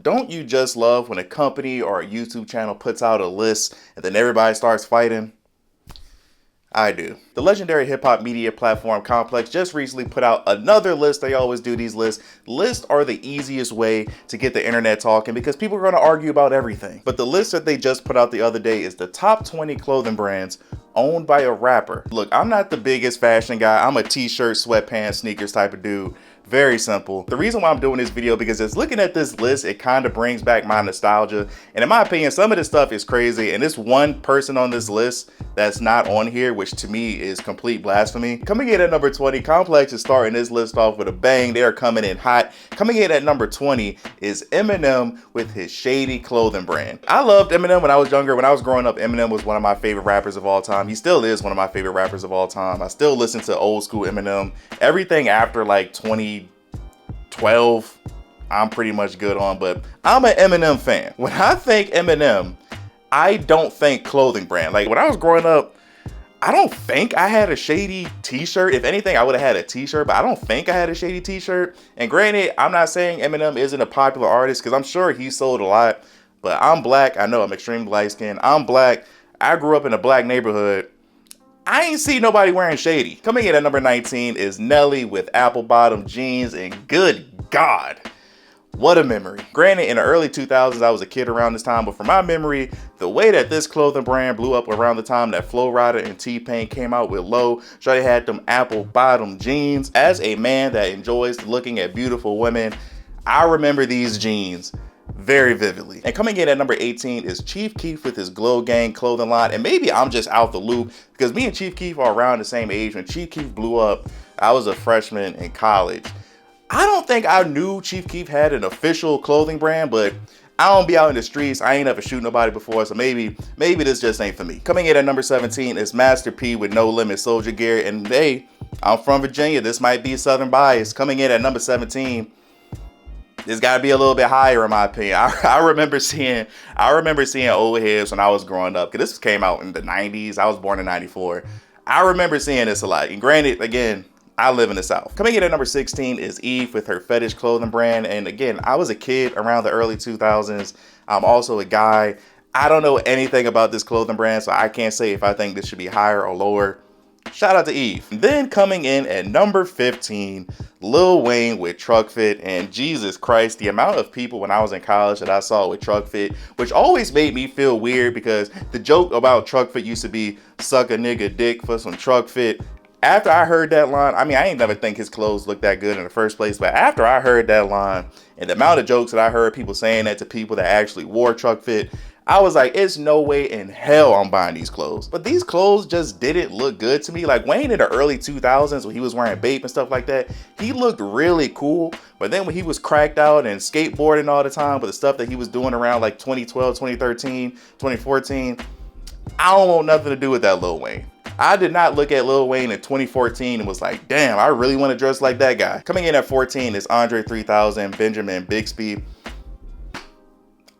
Don't you just love when a company or a YouTube channel puts out a list and then everybody starts fighting? I do. The legendary hip hop media platform Complex just recently put out another list. They always do these lists. Lists are the easiest way to get the internet talking because people are going to argue about everything. But the list that they just put out the other day is the top 20 clothing brands owned by a rapper. Look, I'm not the biggest fashion guy. I'm a t-shirt, sweatpants, sneakers type of dude. Very simple. The reason why I'm doing this video because it's looking at this list, it kind of brings back my nostalgia. And in my opinion, some of this stuff is crazy. And this one person on this list that's not on here, which to me is complete blasphemy. Coming in at number 20, Complex is starting this list off with a bang. They are coming in hot. Coming in at number 20 is Eminem with his Shady clothing brand. I loved Eminem when I was younger. When I was growing up, Eminem was one of my favorite rappers of all time. He still is one of my favorite rappers of all time. I still listen to old school Eminem. Everything after like 2012, I'm pretty much good on, but I'm an Eminem fan. When I think Eminem, I don't think clothing brand. Like when I was growing up, I don't think I had a Shady t-shirt. If anything, I would have had a t-shirt, but I don't think I had a Shady t-shirt. And granted, I'm not saying Eminem isn't a popular artist because I'm sure he sold a lot, but I'm black. I know I'm extremely light skinned. I'm black. I grew up in a black neighborhood. I ain't see nobody wearing Shady. Coming in at number 19 is Nelly with apple bottom jeans, and good God, what a memory. Granted, in the early 2000s, I was a kid around this time, but from my memory, the way that this clothing brand blew up around the time that Flo Rida and T-Pain came out with Low, Shawty had them apple bottom jeans. As a man that enjoys looking at beautiful women, I remember these jeans very vividly. And coming in at number 18 is Chief Keef with his Glow Gang clothing line. And maybe I'm just out the loop because me and Chief Keef are around the same age. When Chief Keef blew up, I was a freshman in college. I don't think I knew Chief Keef had an official clothing brand, but I don't be out in the streets. I ain't ever shoot nobody before, so maybe this just ain't for me. Coming in at number 17 is Master P with No Limit Soldier Gear. And hey, I'm from Virginia. This might be Southern bias. Coming in at number 17, it's got to be a little bit higher in my opinion. I remember seeing old heads when I was growing up, because this came out in the 90s. I was born in 94. I remember seeing this a lot. And granted, again, I live in the South. Coming in at number 16 is Eve with her Fetish clothing brand. And again, I was a kid around the early 2000s. I'm also a guy. I don't know anything about this clothing brand, so I can't say if I think this should be higher or lower. Shout out to Eve. Then coming in at number 15, Lil Wayne with Truck Fit. And Jesus Christ, the amount of people when I was in college that I saw with Truck Fit, which always made me feel weird because the joke about Truck Fit used to be suck a nigga dick for some Truck Fit. After I heard that line, I mean, I ain't never think his clothes looked that good in the first place, but after I heard that line and the amount of jokes that I heard people saying that to people that actually wore Truck Fit, I was like, it's no way in hell I'm buying these clothes. But these clothes just didn't look good to me. Like Wayne in the early 2000s when he was wearing Bape and stuff like that, he looked really cool. But then when he was cracked out and skateboarding all the time with the stuff that he was doing around like 2012, 2013, 2014, I don't want nothing to do with that Lil Wayne. I did not look at Lil Wayne in 2014 and was like, damn, I really want to dress like that guy. Coming in at 14 is Andre 3000, Benjamin Bixby.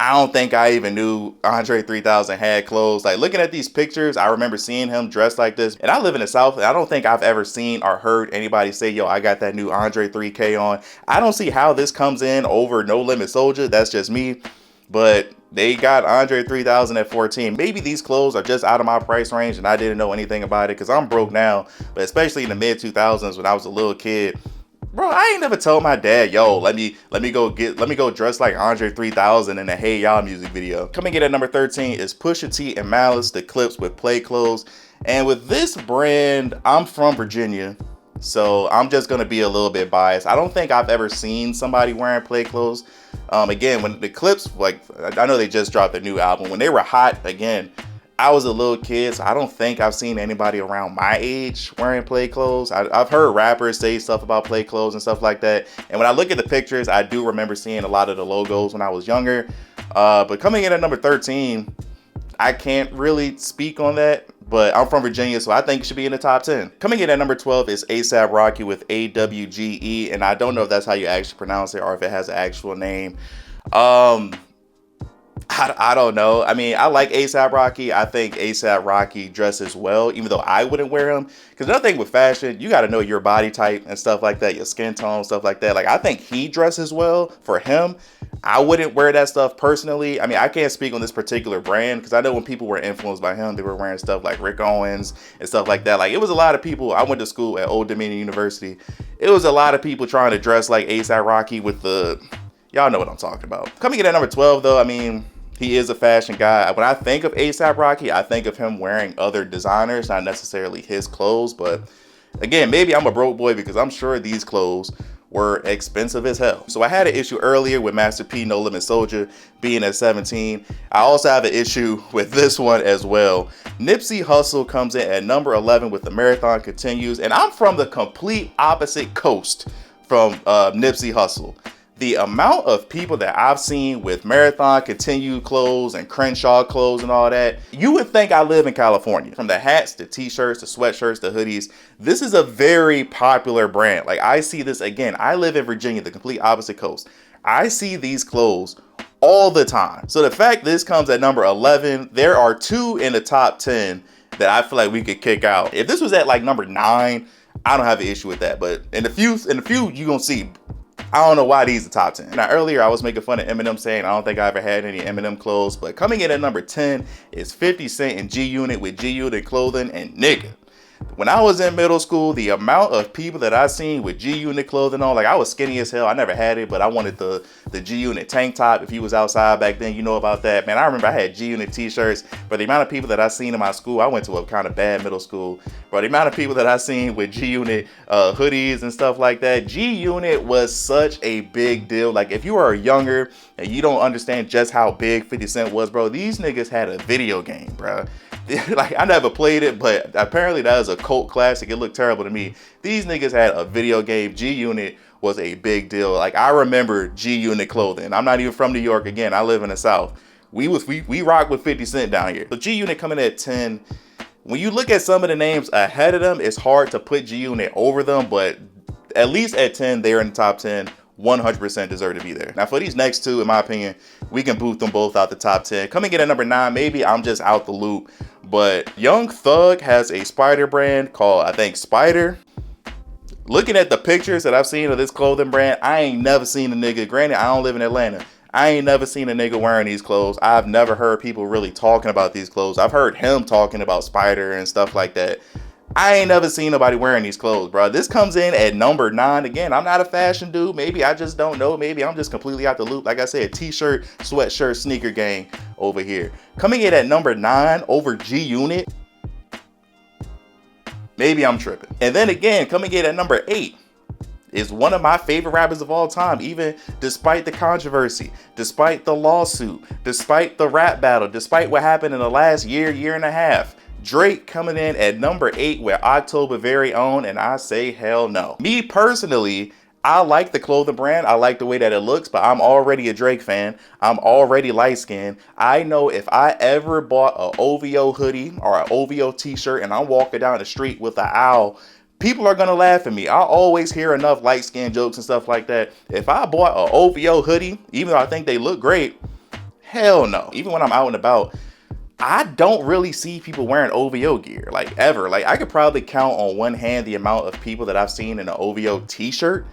I don't think I even knew Andre 3000 had clothes. Like looking at these pictures, I remember seeing him dressed like this. And I live in the South, and I don't think I've ever seen or heard anybody say, yo, I got that new Andre 3K on. I don't see how this comes in over No Limit Soldier. That's just me. But they got Andre 3000 at 14. Maybe these clothes are just out of my price range and I didn't know anything about it because I'm broke now. But especially in the mid 2000s when I was a little kid, bro, I ain't never told my dad, yo, let me go dress like Andre 3000 in a Hey Y'all music video. Coming in at number 13 is Pusha T and Malice, the Clips with Play Clothes. And with this brand, I'm from Virginia, so I'm just gonna be a little bit biased. I don't think I've ever seen somebody wearing Play Clothes. Again, when the Clips, like, I know they just dropped a new album. When they were hot, again, I was a little kid, so I don't think I've seen anybody around my age wearing Play Clothes. I've heard rappers say stuff about Play Clothes and stuff like that. And when I look at the pictures, I do remember seeing a lot of the logos when I was younger. But coming in at number 13, I can't really speak on that, but I'm from Virginia, so I think it should be in the top 10. Coming in at number 12 is A$AP Rocky with AWGE, and I don't know if that's how you actually pronounce it or if it has an actual name. I don't know. I mean, I like ASAP Rocky. I think ASAP Rocky dresses well, even though I wouldn't wear them. Because another thing with fashion, you got to know your body type and stuff like that, your skin tone, stuff like that. Like, I think he dresses well for him. I wouldn't wear that stuff personally. I mean, I can't speak on this particular brand because I know when people were influenced by him, they were wearing stuff like Rick Owens and stuff like that. Like, it was a lot of people. I went to school at Old Dominion University. It was a lot of people trying to dress like ASAP Rocky with the, y'all know what I'm talking about. Coming in at number 12, though, I mean, he is a fashion guy. When I think of ASAP Rocky, I think of him wearing other designers, not necessarily his clothes. But again, maybe I'm a broke boy because I'm sure these clothes were expensive as hell. So I had an issue earlier with Master P No Limit Soldier being at 17. I also have an issue with this one as well. Nipsey Hussle comes in at number 11 with The Marathon Continues, and I'm from the complete opposite coast from Nipsey Hussle. The amount of people that I've seen with Marathon Continue clothes and Crenshaw clothes and all that, you would think I live in California. From the hats, the t-shirts, the sweatshirts, the hoodies, this is a very popular brand. Like, I see this again. I live in Virginia, the complete opposite coast. I see these clothes all the time. So the fact this comes at number 11, there are two in the top 10 that I feel like we could kick out. If this was at like number 9, I don't have an issue with that. But in the few you're gonna see, I don't know why these are top 10. Now, earlier I was making fun of Eminem saying I don't think I ever had any Eminem clothes, but coming in at number 10 is 50 Cent and G-Unit with G-Unit clothing, and nigga, when I was in middle school, the amount of people that I seen with G-Unit clothing on, like, I was skinny as hell. I never had it, but I wanted the G-Unit tank top. If you was outside back then, you know about that. Man, I remember I had G-Unit t-shirts, but the amount of people that I seen in my school, I went to a kind of bad middle school, but the amount of people that I seen with G-Unit hoodies and stuff like that, G-Unit was such a big deal. Like, if you are younger and you don't understand just how big 50 Cent was, bro, these niggas had a video game, bro. Like, I never played it, but apparently that is a cult classic. It looked terrible to me. These niggas had a video game. G-Unit was a big deal. Like, I remember G-Unit clothing. I'm not even from New York. Again, I live in the South. We rock with 50 Cent down here. So G-Unit coming at 10. When you look at some of the names ahead of them, it's hard to put G-Unit over them, but at least at 10, they're in the top 10. 100% deserve to be there. Now, for these next two, in my opinion, we can boot them both out the top 10. Coming in at number 9, maybe I'm just out the loop, but Young Thug has a Spider brand called, I think, Spider. Looking at the pictures that I've seen of this clothing brand, I ain't never seen a nigga, granted, I don't live in Atlanta, I ain't never seen a nigga wearing these clothes. I've never heard people really talking about these clothes. I've heard him talking about Spider and stuff like that. I ain't never seen nobody wearing these clothes, bro. This comes in at number 9. Again, I'm not a fashion dude. Maybe I just don't know. Maybe I'm just completely out the loop. Like I said, t-shirt, sweatshirt, sneaker gang over here. Coming in at number 9 over G-Unit. Maybe I'm tripping. And then again, coming in at number 8 is one of my favorite rappers of all time, even despite the controversy, despite the lawsuit, despite the rap battle, despite what happened in the last year and a half. Drake coming in at number 8 with October Very Own, and I say hell no. Me personally, I like the clothing brand. I like the way that it looks, but I'm already a Drake fan. I'm already light-skinned. I know if I ever bought an OVO hoodie or an OVO t-shirt and I'm walking down the street with an owl, people are gonna laugh at me. I always hear enough light-skinned jokes and stuff like that. If I bought an OVO hoodie, even though I think they look great, hell no. Even when I'm out and about, I don't really see people wearing OVO gear, like, ever. Like, I could probably count on one hand the amount of people that I've seen in an OVO t-shirt.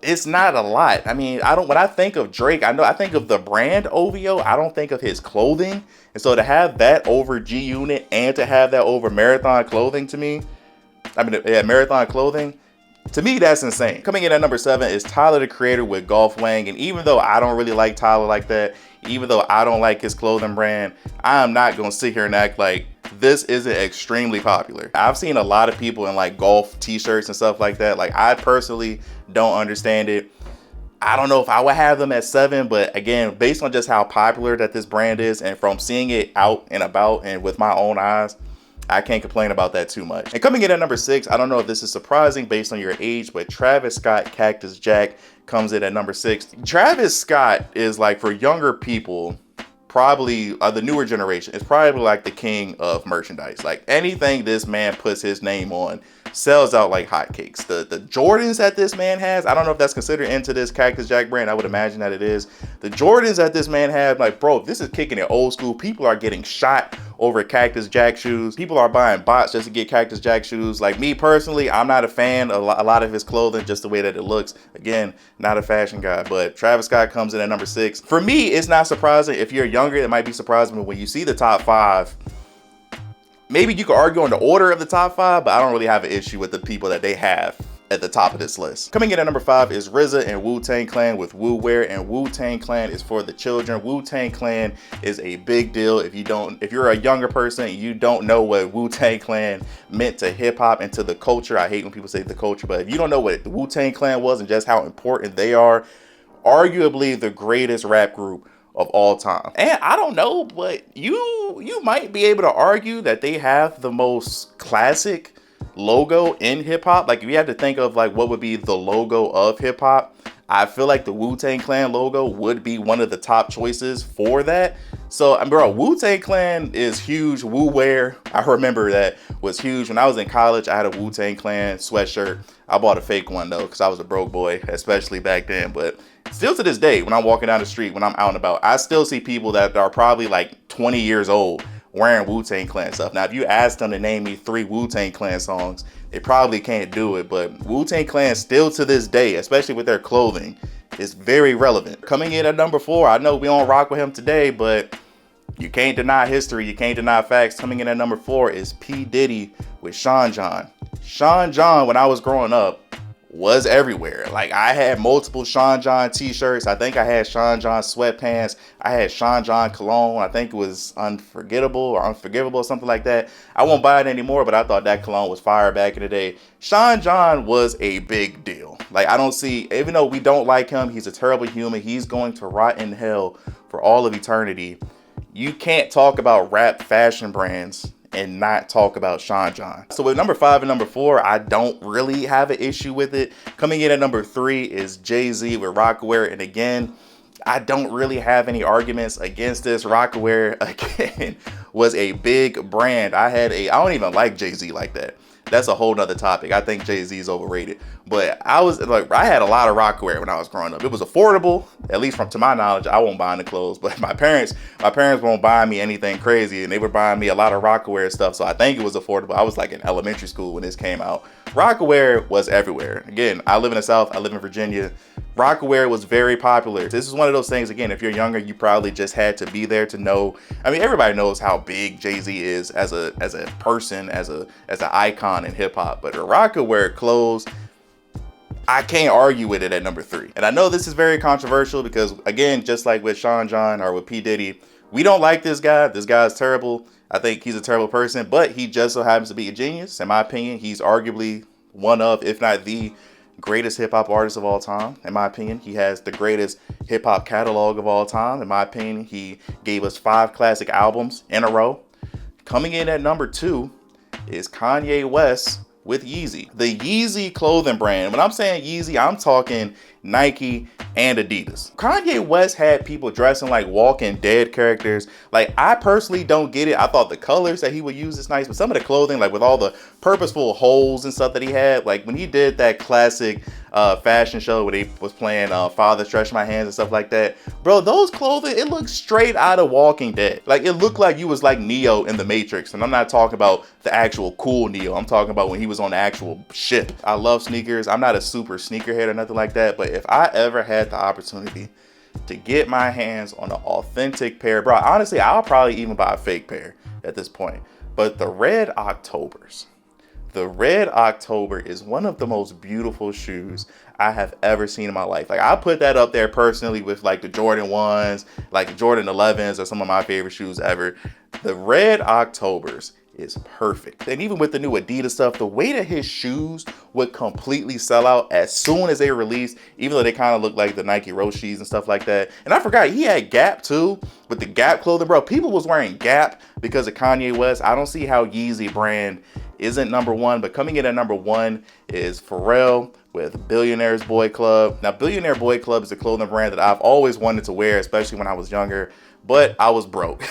It's not a lot. I mean, when I think of Drake, I think of the brand OVO. I don't think of his clothing. And so to have that over G-Unit and to have that over Marathon clothing, to me, Marathon clothing, to me, that's insane. Coming in at number 7 is Tyler, the Creator with Golf Wang. And even though I don't really like Tyler like that, even though I don't like his clothing brand, I'm not going to sit here and act like this isn't extremely popular. I've seen a lot of people in like golf t-shirts and stuff like that. Like, I personally don't understand it. I don't know if I would have them at 7, but again, based on just how popular that this brand is and from seeing it out and about and with my own eyes, I can't complain about that too much. And coming in at number 6, I don't know if this is surprising based on your age, but Travis Scott Cactus Jack comes in at number 6. Travis Scott is, like, for younger people, probably the newer generation, is probably like the king of merchandise. Like, anything this man puts his name on sells out like hotcakes. The Jordans that this man has, I don't know if that's considered into this Cactus Jack brand. I would imagine that it is. The Jordans that this man had, like, bro, this is kicking it old school. People are getting shot over Cactus Jack shoes. People are buying bots just to get Cactus Jack shoes. Like, me personally, I'm not a fan of a lot of his clothing, just the way that it looks. Again, not a fashion guy, but Travis Scott comes in at number 6. For me, it's not surprising. If you're younger, it might be surprising, but when you see the top 5, maybe you could argue on the order of the top 5, but I don't really have an issue with the people that they have at the top of this list. Coming in at number 5 is RZA and Wu-Tang Clan with Wu Wear, and Wu-Tang Clan is for the children. Wu-Tang Clan is a big deal. If you're a younger person and you don't know what Wu-Tang Clan meant to hip hop and to the culture, I hate when people say the culture, but if you don't know what the Wu-Tang Clan was and just how important they are, arguably the greatest rap group of all time. And I don't know, but you might be able to argue that they have the most classic logo in hip hop. Like, if you had to think of like what would be the logo of hip hop, I feel like the Wu-Tang Clan logo would be one of the top choices for that. So, bro, Wu-Tang Clan is huge. Wu Wear, I remember that was huge. When I was in college, I had a Wu-Tang Clan sweatshirt. I bought a fake one though, because I was a broke boy, especially back then. But still to this day, when I'm walking down the street, when I'm out and about, I still see people that are probably like 20 years old wearing Wu-Tang Clan stuff. Now, if you ask them to name me 3 Wu-Tang Clan songs, they probably can't do it, but Wu-Tang Clan still to this day, especially with their clothing, is very relevant. Coming in at number 4, I know we don't rock with him today, but you can't deny history, you can't deny facts. Coming in at number 4 is P. Diddy with Sean John. Sean John, when I was growing up, was everywhere. Like, I had multiple Sean John t-shirts. I think I had Sean John sweatpants. I had Sean John cologne. I think it was Unforgettable or Unforgivable, something like that. I won't buy it anymore, but I thought that cologne was fire back in the day. Sean John was a big deal. Like, I don't see, even though we don't like him, he's a terrible human. He's going to rot in hell for all of eternity. You can't talk about rap fashion brands and not talk about Sean John. So with number 5 and number 4, I don't really have an issue with it. Coming in at number 3 is Jay-Z with Rocawear. And again, I don't really have any arguments against this. Rocawear, again, was a big brand. I don't even like Jay-Z like that. That's a whole nother topic. I think Jay-Z is overrated. But I had a lot of Rocawear when I was growing up. It was affordable, at least to my knowledge. I won't buy any clothes, but my parents won't buy me anything crazy, and they were buying me a lot of Rocawear stuff. So I think it was affordable. I was like in elementary school when this came out. Rocawear was everywhere. Again, I live in the South. I live in Virginia. Rocawear was very popular. This is one of those things, again, if you're younger, you probably just had to be there to know. I mean, everybody knows how big Jay-Z is as a person, as an icon in hip hop. But the Rocawear clothes, I can't argue with it at number 3. And I know this is very controversial because, again, just like with Sean John or with P. Diddy, we don't like this guy. This guy's terrible. I think he's a terrible person, but he just so happens to be a genius. In my opinion, he's arguably one of, if not the greatest hip hop artist of all time. In my opinion, he has the greatest hip hop catalog of all time. In my opinion, he gave us 5 classic albums in a row. Coming in at number 2 is Kanye West with Yeezy. The Yeezy clothing brand. When I'm saying Yeezy, I'm talking Nike and Adidas. Kanye West had people dressing like Walking Dead characters. Like, I personally don't get it. I thought the colors that he would use is nice, but some of the clothing, like with all the purposeful holes and stuff that he had, like when he did that classic fashion show where he was playing Father Stretch My Hands and stuff like that, bro, those clothing, it looked straight out of Walking Dead. Like, it looked like you was like Neo in the Matrix. And I'm not talking about the actual cool Neo. I'm talking about when he was on the actual ship. I love sneakers. I'm not a super sneakerhead or nothing like that, but if I ever had the opportunity to get my hands on an authentic pair, bro, honestly, I'll probably even buy a fake pair at this point. But the Red Octobers, the Red October is one of the most beautiful shoes I have ever seen in my life. Like, I put that up there personally with like the Jordan 1s, like the Jordan 11s are some of my favorite shoes ever. The Red Octobers is perfect. And even with the new Adidas stuff, the way that his shoes would completely sell out as soon as they released, even though they kind of look like the Nike Roshis and stuff like that. And I forgot, he had Gap too, with the Gap clothing, bro. People was wearing Gap because of Kanye West. I don't see how Yeezy brand isn't number one, but coming in at number one is Pharrell with Billionaire's Boy Club. Now, Billionaire Boy Club is a clothing brand that I've always wanted to wear, especially when I was younger, but I was broke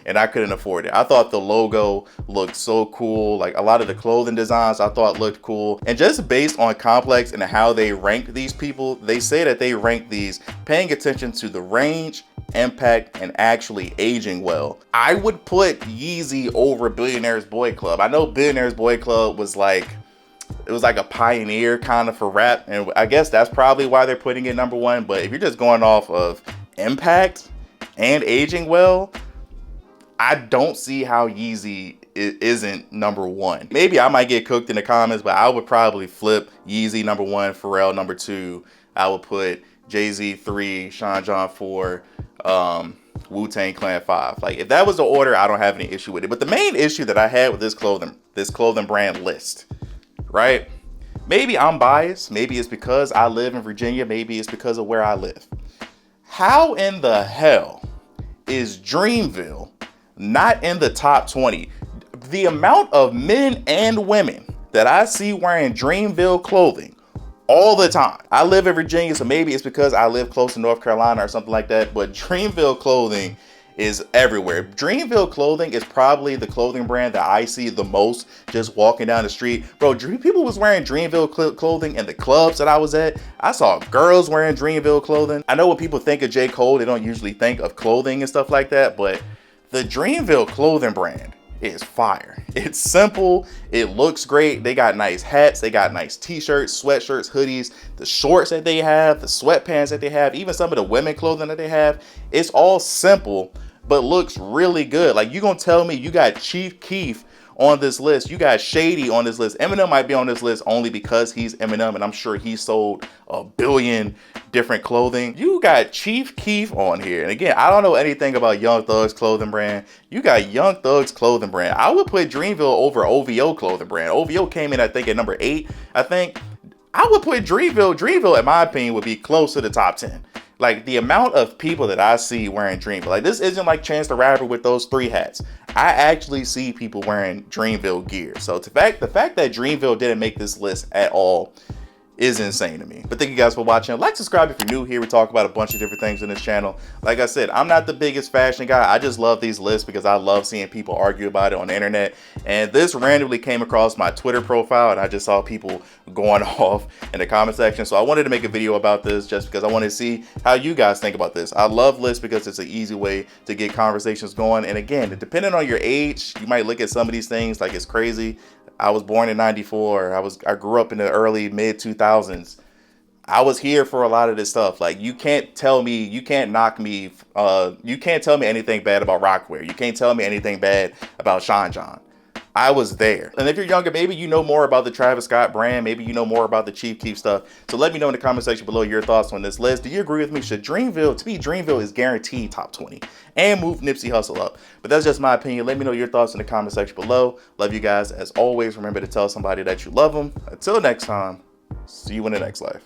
and I couldn't afford it. I thought the logo looked so cool. Like a lot of the clothing designs I thought looked cool. And just based on Complex and how they rank these people, they say that they rank these paying attention to the range, impact, and actually aging well. I would put Yeezy over Billionaire's Boy Club. I know Billionaire's Boy Club was like, it was like a pioneer kind of for rap, and I guess that's probably why they're putting it number one. But if you're just going off of impact and aging well, I don't see how Yeezy isn't number one. Maybe I might get cooked in the comments, but I would probably flip Yeezy number one, Pharrell number two. I would put Jay-Z 3, Sean John 4, Wu-Tang Clan 5. Like if that was the order, I don't have any issue with it. But the main issue that I had with this clothing brand list, right? Maybe I'm biased. Maybe it's because I live in Virginia. Maybe it's because of where I live. How in the hell is Dreamville not in the top 20? The amount of men and women that I see wearing Dreamville clothing all the time. I live in Virginia, so maybe it's because I live close to North Carolina or something like that, but Dreamville clothing is everywhere. Dreamville clothing is probably the clothing brand that I see the most just walking down the street. Bro, people was wearing Dreamville clothing in the clubs that I was at. I saw girls wearing Dreamville clothing. I know when people think of J. Cole, they don't usually think of clothing and stuff like that, but the Dreamville clothing brand is fire. It's simple. It looks great. They got nice hats. They got nice t-shirts, sweatshirts, hoodies, the shorts that they have, the sweatpants that they have, even some of the women clothing that they have. It's all simple, but looks really good. Like you gonna tell me you got Chief Keef on this list, you got Shady on this list. Eminem might be on this list only because he's Eminem and I'm sure he sold a billion different clothing. You got Chief Keef on here. And again, I don't know anything about Young Thug's clothing brand. You got Young Thug's clothing brand. I would put Dreamville over OVO clothing brand. OVO came in, I think, at number 8. I think I would put Dreamville, in my opinion, would be close to the top 10. Like the amount of people that I see wearing Dreamville, like this isn't like Chance the Rapper with those 3 hats. I actually see people wearing Dreamville gear. So the fact that Dreamville didn't make this list at all is insane to me. But thank you guys for watching. Like, subscribe if you're new here. We talk about a bunch of different things in this channel. Like I said, I'm not the biggest fashion guy. I just love these lists because I love seeing people argue about it on the internet. And this randomly came across my Twitter profile and I just saw people going off in the comment section. So I wanted to make a video about this just because I wanted to see how you guys think about this. I love lists because it's an easy way to get conversations going. And again, depending on your age, you might look at some of these things like it's crazy. I was born in '94. I grew up in the early mid 2000s. I was here for a lot of this stuff. Like you can't tell me, you can't knock me. You can't tell me anything bad about Rockwear. You can't tell me anything bad about Sean John. I was there. And if you're younger, maybe you know more about the Travis Scott brand. Maybe you know more about the Chief Keef stuff. So let me know in the comment section below your thoughts on this list. Do you agree with me? Should Dreamville is guaranteed top 20 and move Nipsey Hussle up? But that's just my opinion. Let me know your thoughts in the comment section below. Love you guys. As always, remember to tell somebody that you love them. Until next time, see you in the next life.